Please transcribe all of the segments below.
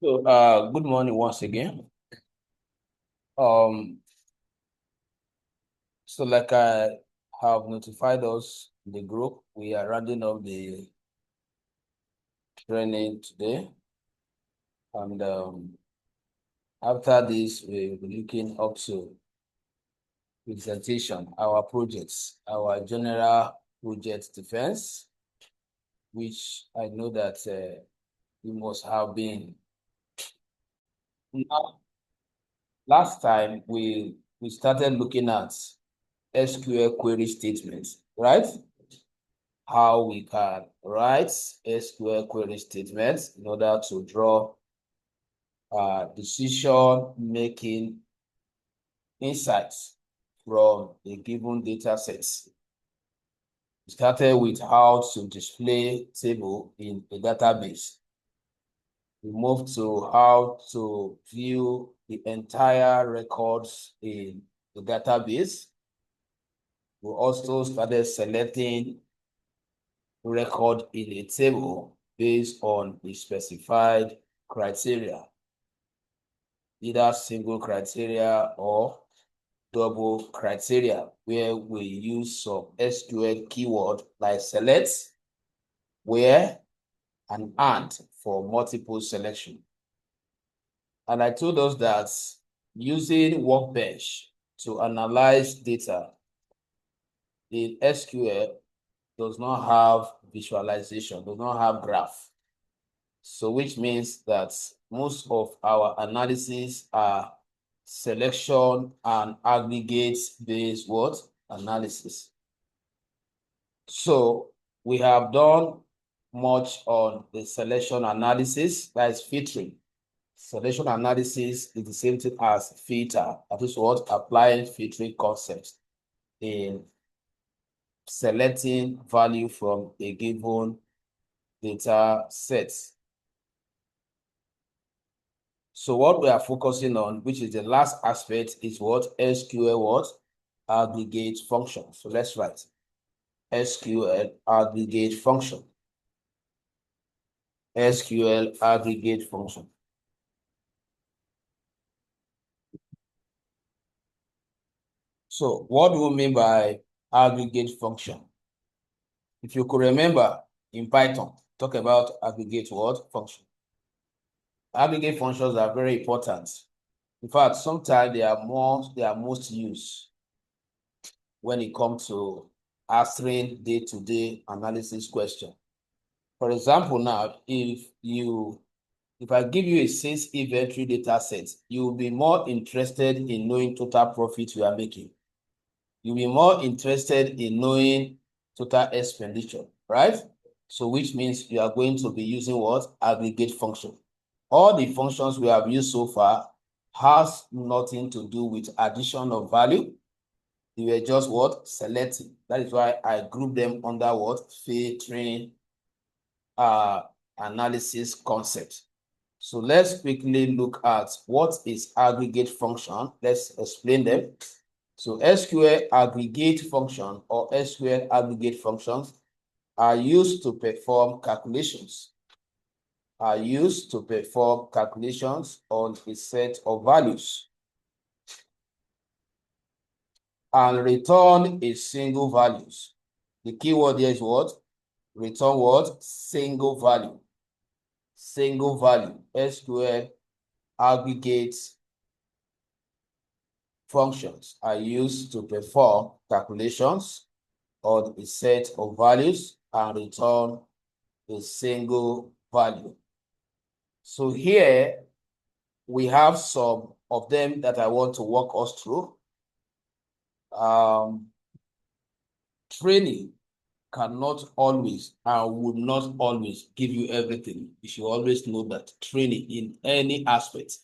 So, good morning once again. Um, so like I have notified us in the group, we are rounding up the training today. And after this, we'll be looking up to presentation, our projects, our general project defense, which I know that we must have been. Now, last time we started looking at SQL query statements, right? How we can write SQL query statements in order to draw decision-making insights from a given data set. We started with how to display table in a database. We moved to how to view the entire records in the database. We also started selecting record in a table based on the specified criteria, either single criteria or double criteria, where we use some SQL keyword like select, where, and for multiple selection. And I told us that using Workbench to analyze data in SQL does not have visualization, does not have graph. So which means that most of our analysis are selection and aggregate based what? Analysis. So we have done much on the selection analysis, that is filtering. Selection analysis is the same thing as filter. That is what? Applying filtering concepts in selecting value from a given data set. So what we are focusing on, which is the last aspect, is what? SQL what? Aggregate function. So let's write SQL aggregate function. SQL aggregate function. So what do we mean by aggregate function? If you could remember in Python, talk about aggregate what? Function. Aggregate functions are very important. In fact, sometimes they are most used when it comes to answering day-to-day analysis question. For example, now, if I give you a sales inventory data set, you will be more interested in knowing total profit you are making. You'll be more interested in knowing total expenditure, right? So which means you are going to be using what? Aggregate function. All the functions we have used so far has nothing to do with addition of value. They were just what? Selecting. That is why I group them under what? Filtering analysis concept. So let's quickly look at what is aggregate function. Let's explain them. So SQL aggregate function or SQL aggregate functions are used to perform calculations. On a set of values and return a single values. The keyword here is what? Return what? Single value. Single value. SQL aggregate functions are used to perform calculations on a set of values and return a single value. So here we have some of them that I want to walk us through. Training cannot always and would not always give you everything. You should always know that training in any aspect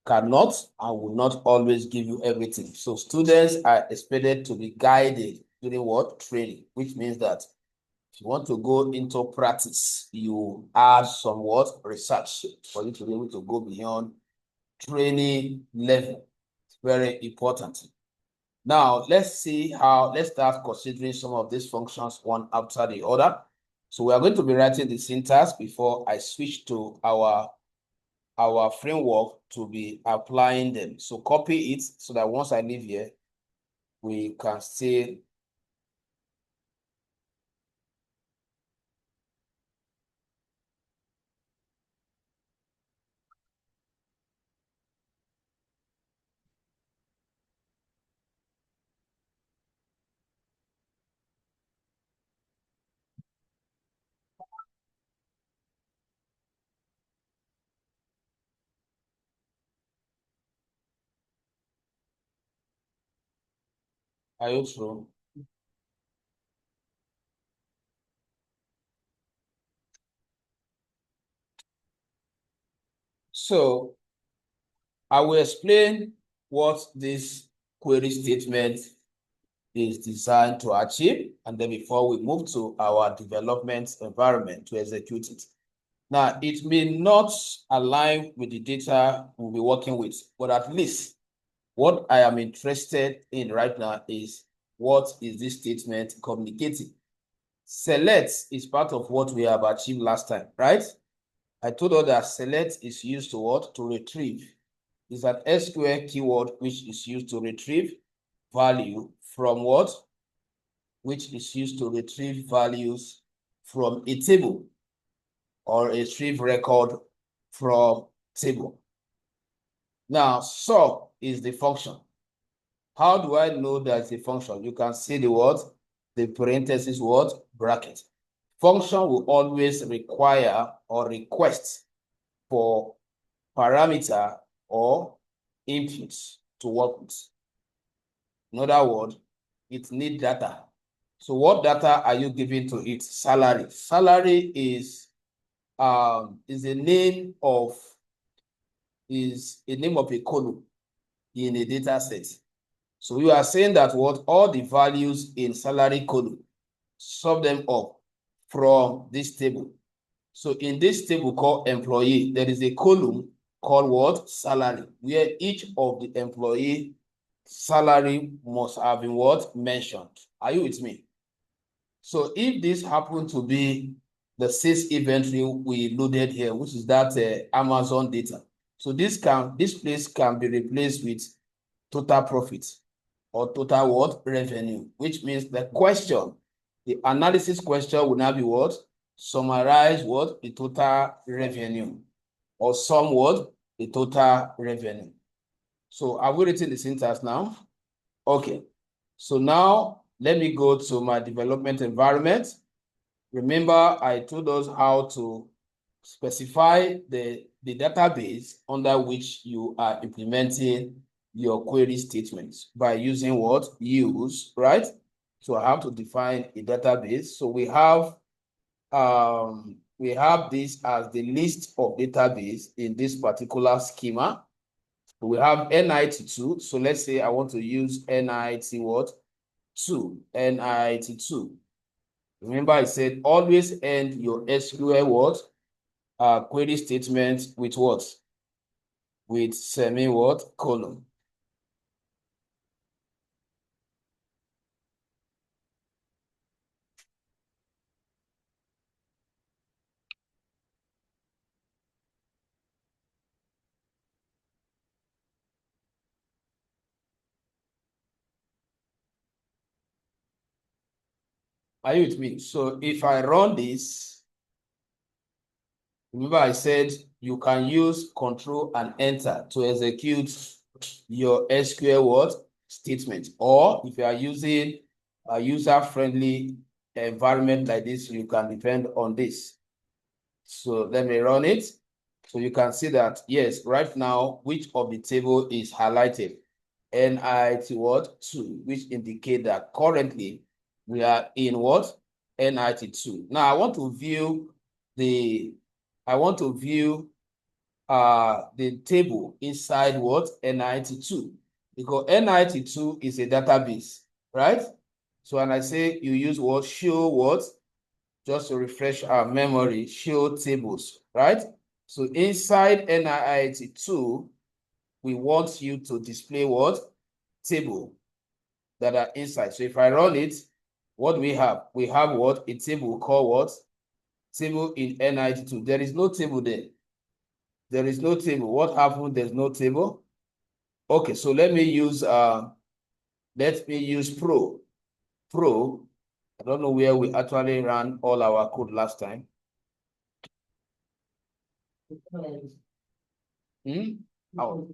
cannot and will not always give you everything. So students are expected to be guided during what? Training, which means that if you want to go into practice, you add some what? Research for you to be able to go beyond training level. It's very important. Now, let's start considering some of these functions one after the other. So we are going to be writing the syntax before I switch to our our framework to be applying them. So copy it so that once I leave here, we can still are you through? So I will explain what this query statement is designed to achieve, and then before we move to our development environment to execute it. Now, it may not align with the data we'll be working with, but at least what I am interested in right now is what is this statement communicating? Select is part of what we have achieved last time, right? I told you that select is used to what? To retrieve. It's an SQL keyword which is used to retrieve value from what? Which is used to retrieve values from a table or a retrieve record from table. Now, sum is the function. How do I know that it's a function? You can see the word, the parenthesis word, bracket. Function will always require or request for parameter or inputs to work with. In other words, it needs data. So what data are you giving to it? Salary. Salary is a name of a column in a data set. So you are saying that what all the values in salary column, sum them up from this table. So in this table called employee, there is a column called what? Salary, where each of the employee salary must have been what? Mentioned. Are you with me? So if this happened to be the sales inventory we loaded here, which is that Amazon data. So this place can be replaced with total profit or total what? Revenue, which means the question, the analysis question will now be what? Summarize what? The total revenue or sum what? The total revenue. So are we written the syntax now? Okay. So now let me go to my development environment. Remember, I told us how to specify the database under which you are implementing your query statements by using what? Use, right? So I have to define a database. So we have this as the list of database in this particular schema. We have NIT2. So let's say I want to use NIT what? 2, NIT2. Remember, I said always end your SQL what? Query statement with what? With semi what? Colon. Are you with me? So if I run this, remember I said you can use Control and Enter to execute your SQL what? Statement. Or if you are using a user-friendly environment like this, you can depend on this. So let me run it. So you can see that, yes, right now, which of the table is highlighted? NIT what? 2, which indicate that currently we are in what? NIT 2. Now I want to view the table inside what? NIT 2, because NIT 2 is a database, right? So when I say you use what? Show what? Just to refresh our memory, show tables, right? So inside NIT 2, we want you to display what? Table that are inside. So if I run it, what do we have? We have what? A table called what? Table in NIT2. There is no table there. There is no table. What happened? There's no table. Okay, so let me use pro. Pro. I don't know where we actually ran all our code last time. Oh.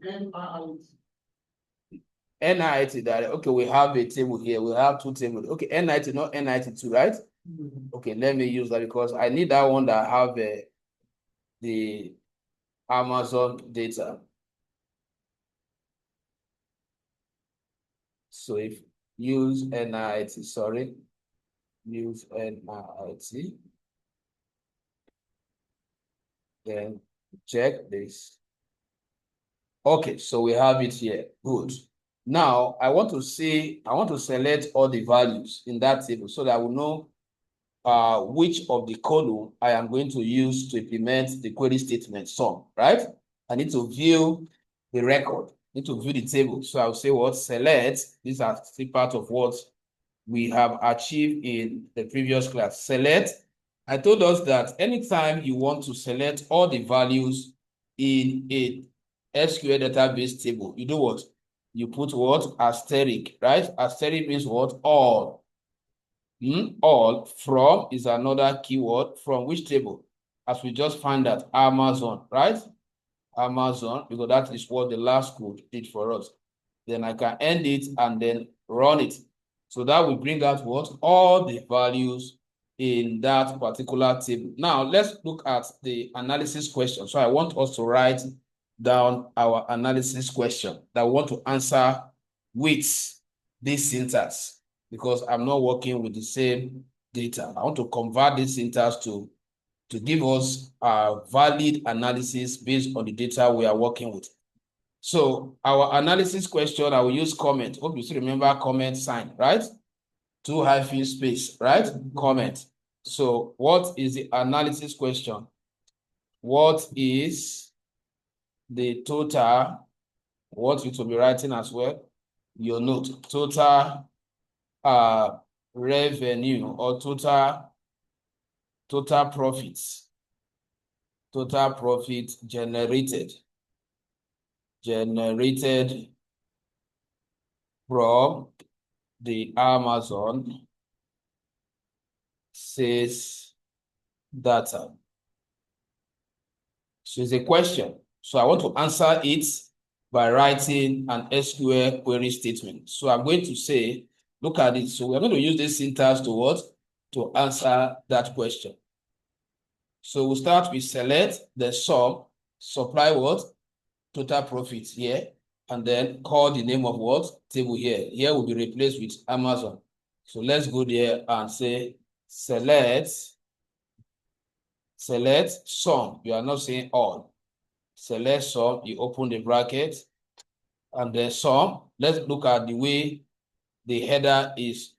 NIT that okay, we have a table here. We have two tables. Okay, NIT, not NIT2, right? Okay, let me use that because I need that one that have the Amazon data. So if use NIT, sorry, use NIT, then check this. Okay, so we have it here. Good. Now I want to select all the values in that table so that I will know which of the column I am going to use to implement the query statement sum, right? I need to view the record, need to view the table. So I'll say what select. These are still part of what we have achieved in the previous class. Select. I told us that anytime you want to select all the values in a SQL database table, you do what? You put what? Asterisk, right? Asterisk means what? All. All from is another keyword from which table? As we just find that Amazon, right? Amazon, because that is what the last code did for us. Then I can end it and then run it. So that will bring out what? All the values in that particular table. Now, let's look at the analysis question. So I want us to write down our analysis question that we want to answer with this syntax because I'm not working with the same data. I want to convert this syntax to give us a valid analysis based on the data we are working with. So our analysis question, I will use comment. Hope you still remember comment sign, right? 2 space, right? Comment. So what is the analysis question? What is the total? What you will be writing as well? Your note. Total revenue or total profits. Total profit generated from the Amazon sales data. So it's a question. So I want to answer it by writing an SQL query statement. So I'm going to say, look at it. So we're going to use this syntax to what? To answer that question. So we'll start with select the sum, supply what? Total profit here, and then call the name of what? Table here. Here will be replaced with Amazon. So let's go there and say select sum. You are not saying all. Select sum, you open the bracket, and then sum. Let's look at the way the header is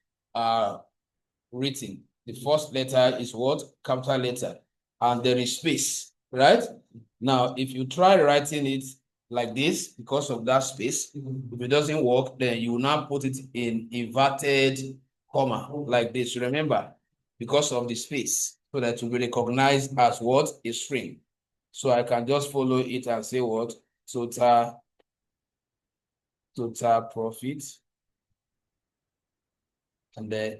written. The first letter is what? Capital letter. And there is space, right? Now, if you try writing it like this, because of that space, if it doesn't work, then you will now put it in inverted comma, like this. Remember, because of the space, so that it will be recognized as what? A string. So I can just follow it and say what? Total profit. And then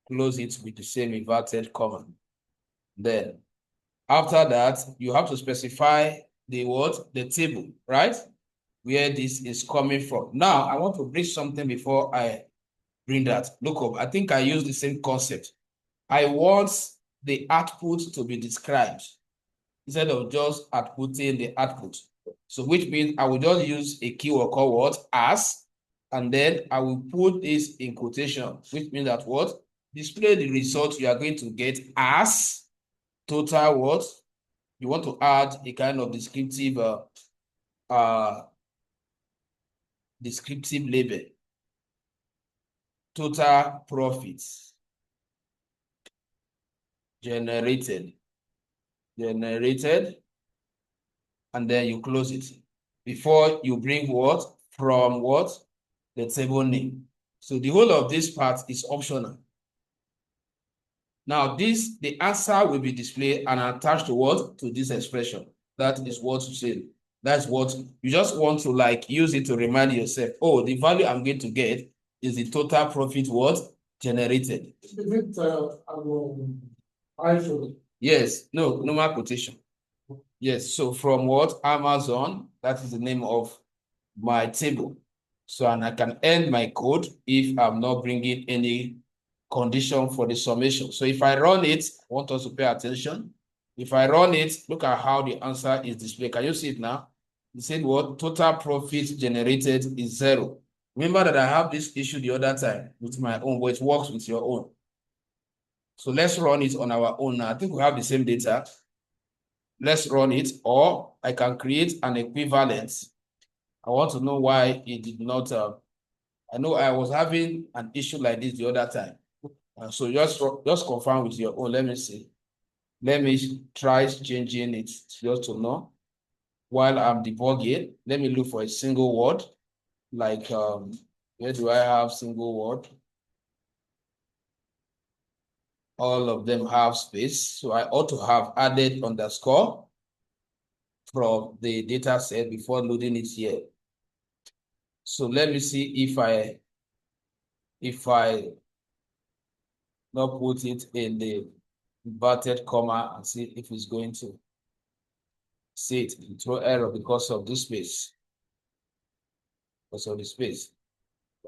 close it with the same inverted comma. Then after that, you have to specify the what? The table, right? Where this is coming from. Now, I want to bring something before I bring that. Look up. I think I use the same concept. I want the output to be described instead of just outputting the output. So which means I will just use a keyword called what? As, and then I will put this in quotation, which means that what? Display the result you are going to get as total what? You want to add a kind of descriptive label. Total profits generated, and then you close it before you bring what? From what? The table name. So the whole of this part is optional. Now the answer will be displayed and attached to what? To this expression. That is what you say. That's what you just want to like use it to remind yourself. Oh, the value I'm going to get is the total profit what generated. Is it iPhone? Yes, no, normal quotation. Yes, so from what Amazon, that is the name of my table. So, and I can end my code if I'm not bringing any condition for the summation. So if I run it, I want us to pay attention. If I run it, look at how the answer is displayed. Can you see it now? It said what? Total profit generated is 0. Remember that I have this issue the other time with my own, but it works with your own. So let's run it on our own now. I think we have the same data. Let's run it, or I can create an equivalent. I want to know why it did not. I know I was having an issue like this the other time. So just confirm with your own. Let me see. Let me try changing it just to know. While I'm debugging, let me look for a single word. Like, where do I have single word? All of them have space. So I ought to have added underscore from the data set before loading it here. So let me see if I not put it in the inverted comma and see if it's going to see it and throw error because of this space. Because of the space.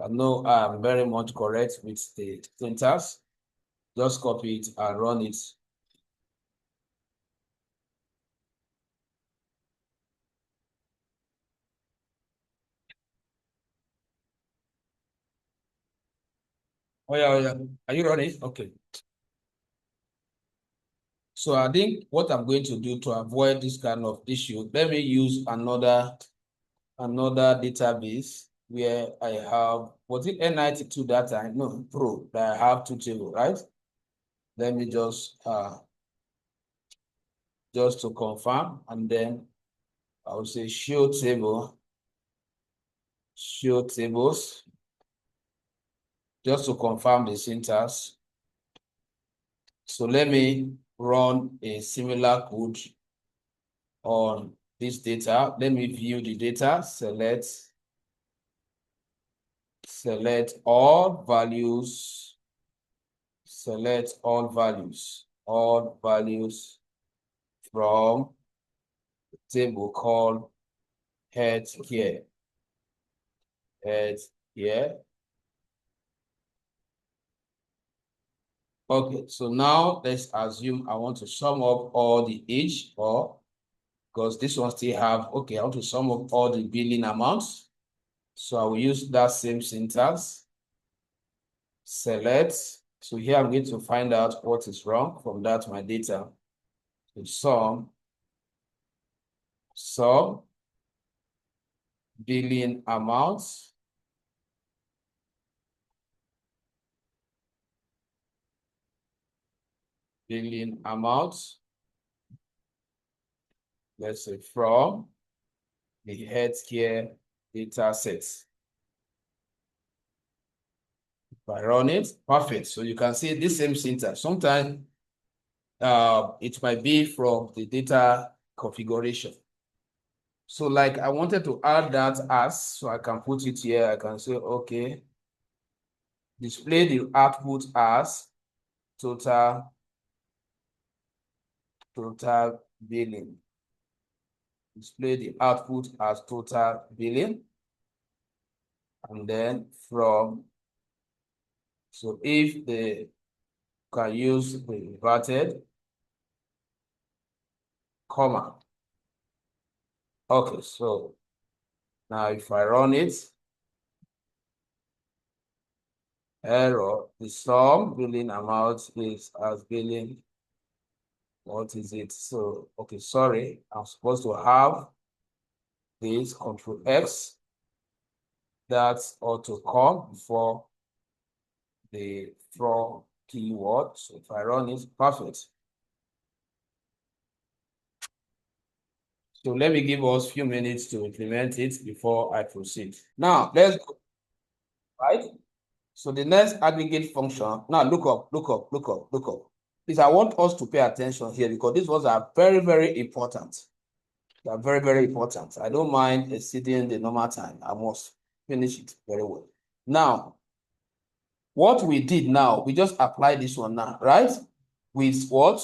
I know I'm very much correct with the syntax. Just copy it and run it. Oh yeah, oh yeah. Are you running? Okay. So I think what I'm going to do to avoid this kind of issue, let me use another database where I have, was it N92 that time? No, Pro, that I have 2 tables, right? Let me just to confirm, and then I will say show tables, just to confirm the syntax. So let me run a similar code on this data. Let me view the data, select all values, all values from the table called healthcare. Okay, so now let's assume I want to sum up all the age, or because this one still have, okay, I want to sum up all the billing amounts. So I will use that same syntax. Select. So here I'm going to find out what is wrong from that my data. So sum billing amounts. Billing amounts. Let's say from the healthcare data sets. If I run it, perfect. So you can see this same syntax. Sometimes it might be from the data configuration. So like I wanted to add that as, so I can put it here. I can say, okay, display the output as total billing. Display the output as total billing. And then from, so if they can use the inverted comma. Okay, so now if I run it, error, the sum billing amount is as billing. What is it? So, okay, sorry, I'm supposed to have this Control X. That ought to come before the from keyword. So if I run it, perfect. So let me give us a few minutes to implement it before I proceed. Now, let's go, right? So the next aggregate function, now look up. Please, I want us to pay attention here because these ones are very, very important. They are very, very important. I don't mind exceeding the normal time. I must finish it very well. Now, what we did now, we just apply this one now, right? With what?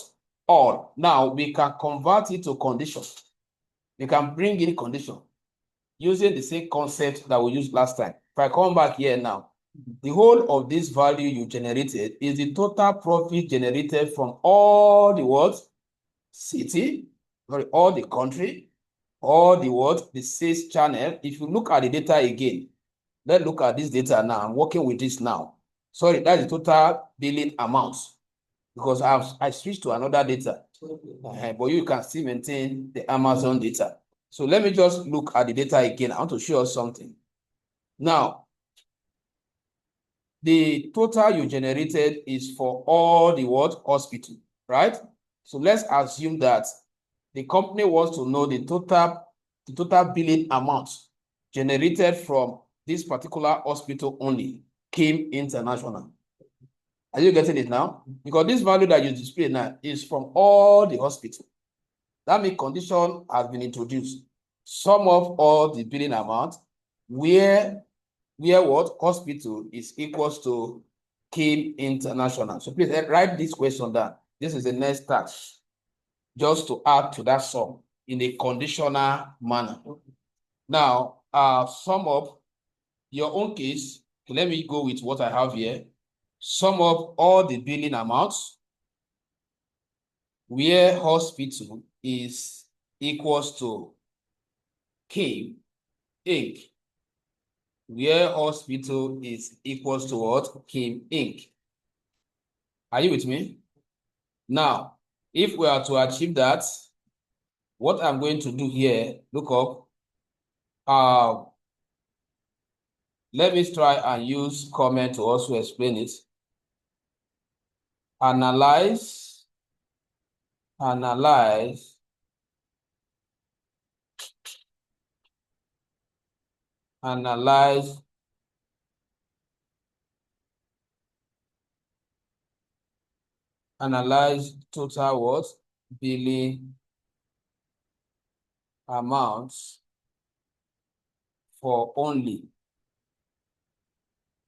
All. Now, we can convert it to condition. We can bring in condition using the same concept that we used last time. If I come back here now, the whole of this value you generated is the total profit generated from all the what? City, sorry, all the country, all the what? The sales channel. If you look at the data again, let's look at this data now. I'm working with this now. Sorry, that's the total billing amount because I switched to another data. But you can still maintain the Amazon data. So let me just look at the data again. I want to show you something. Now, the total you generated is for all the what? Hospital, right? So let's assume that the company wants to know the total billing amount generated from this particular hospital only, Kim International. Are you getting it now? Because this value that you display now is from all the hospitals. That means condition has been introduced. Sum of all the billing amount where what hospital is equals to Kim International. So please write this question down. This is the next task, just to add to that sum in a conditional manner. Now, sum of your own case. Let me go with what I have here. Sum of all the billing amounts where hospital is equals to Kim Inc. Where hospital is equals to what? Kim Inc. Are you with me? Now, if we are to achieve that, what I'm going to do here, look up. Let me try and use comment to also explain it. Analyze total what? Billing amounts for only.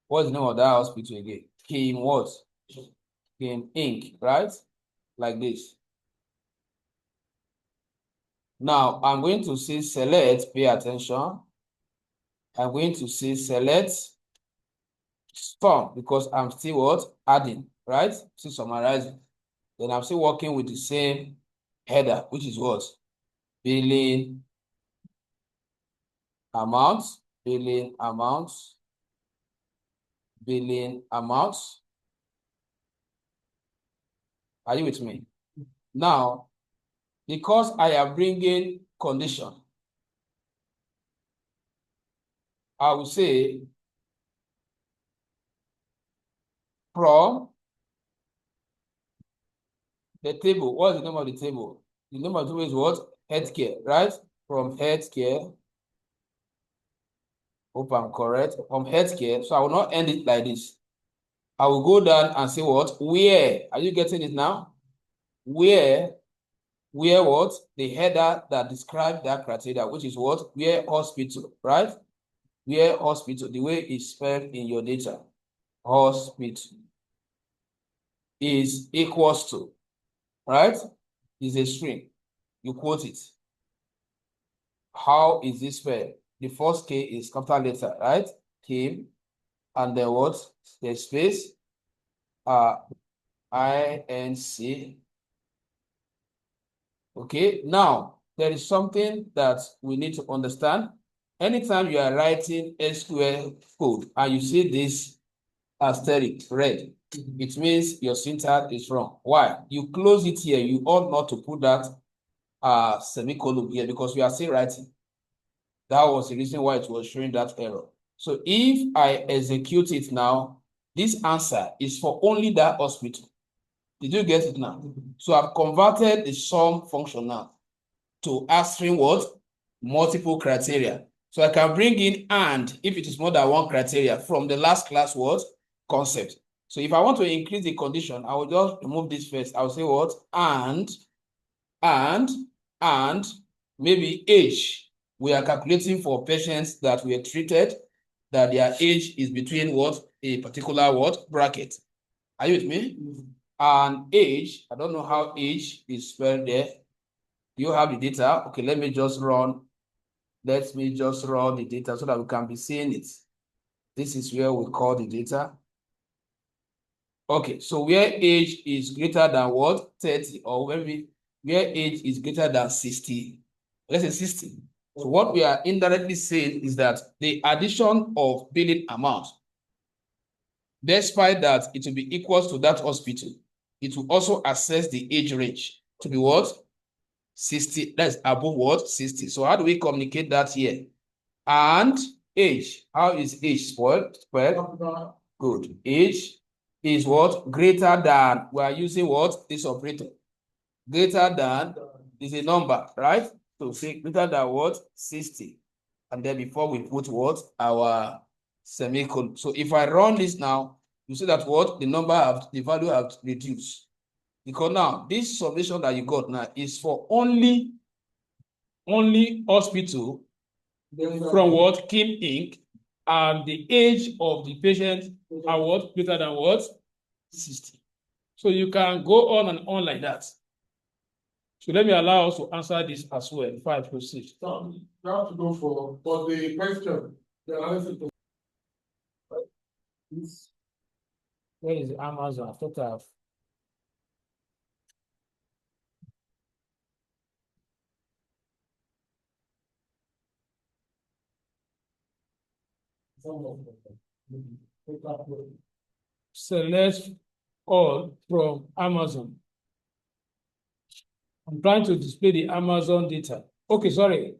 What's the name of that hospital again? Kim what? Kim Inc., right? Like this. Now, I'm going to say select, pay attention. I'm going to say select sum because I'm still what? Adding, right? Still summarizing. Then I'm still working with the same header, which is what? Billing amounts, billing amounts, billing amounts. Are you with me? Now, because I am bringing condition, I will say from the table. What's the name of the table? The name of the table is what? Healthcare, right? From healthcare. Hope I'm correct. From healthcare. So I will not end it like this. I will go down and say what? Where? Are you getting it now? Where what? The header that describes that criteria, which is what? Where hospital, right? Where hospital, the way it's spelled in your data. Hospital is equals to, right? Is a string. You quote it. How is this spelled? The first K is capital letter, right? K, and then what? The space, INC. Okay, now there is something that we need to understand. Anytime you are writing SQL code and you see this asterisk red, it means your syntax is wrong. Why? You close it here. You ought not to put that semicolon here because we are still writing. That was the reason why it was showing that error. So if I execute it now, this answer is for only that hospital. Did you get it now? So I've converted the sum function now to answering what? Multiple criteria. So I can bring in and if it is more than one criteria from the last class what? Concept. So if I want to increase the condition, I will just remove this first. I will say what? And Maybe age. We are calculating for patients that were treated that their age is between what? A particular what? Bracket. Are you with me? And age, I don't know how age is spelled there. You have the data. Okay, let me just run the data so that we can be seeing it. This is where we call the data. Okay, so where age is greater than what? 30, or maybe where age is greater than 60. Let's say 60. So what we are indirectly saying is that the addition of billing amount, despite that it will be equal to that hospital, it will also assess the age range to be what? 60. That's above what? 60. So how do we communicate that here? And age. How is age spelled? Good. Age is what? Greater than. We are using what? This operator. Greater than is a number, right? So say greater than what? 60. And then before we put what? Our semicolon. So if I run this now, you see that what? The value have reduced. Because now this summation that you got now is for only hospital from what? Kim Inc. And the age of the patient are what? Greater than what? 60. So you can go on and on like that. So let me allow us to answer this as well before I proceed. So you have to go for the question. Where is Amazon? I thought I've select all from Amazon. I'm trying to display the Amazon data. Okay, sorry.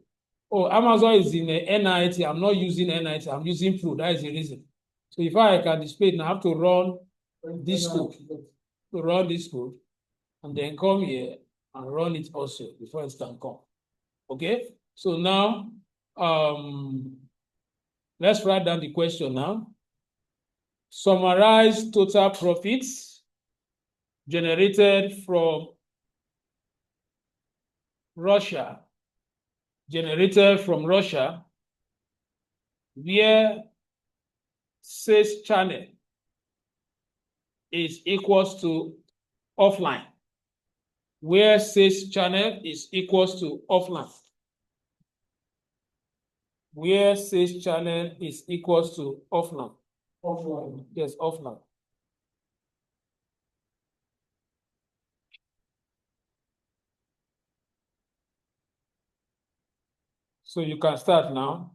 Oh, Amazon is in the NIT. I'm not using NIT. I'm using Pro. That is the reason. So if I can display it, I have to run this code. To run this code, and then come here and run it also before it can come. Okay? So now, let's write down the question now. Summarize total profits generated from Russia, where sales channel is equals to offline. Where sales channel is equals to offline. Where sales channel is equals to offline. Offline. Yes, offline. So you can start now.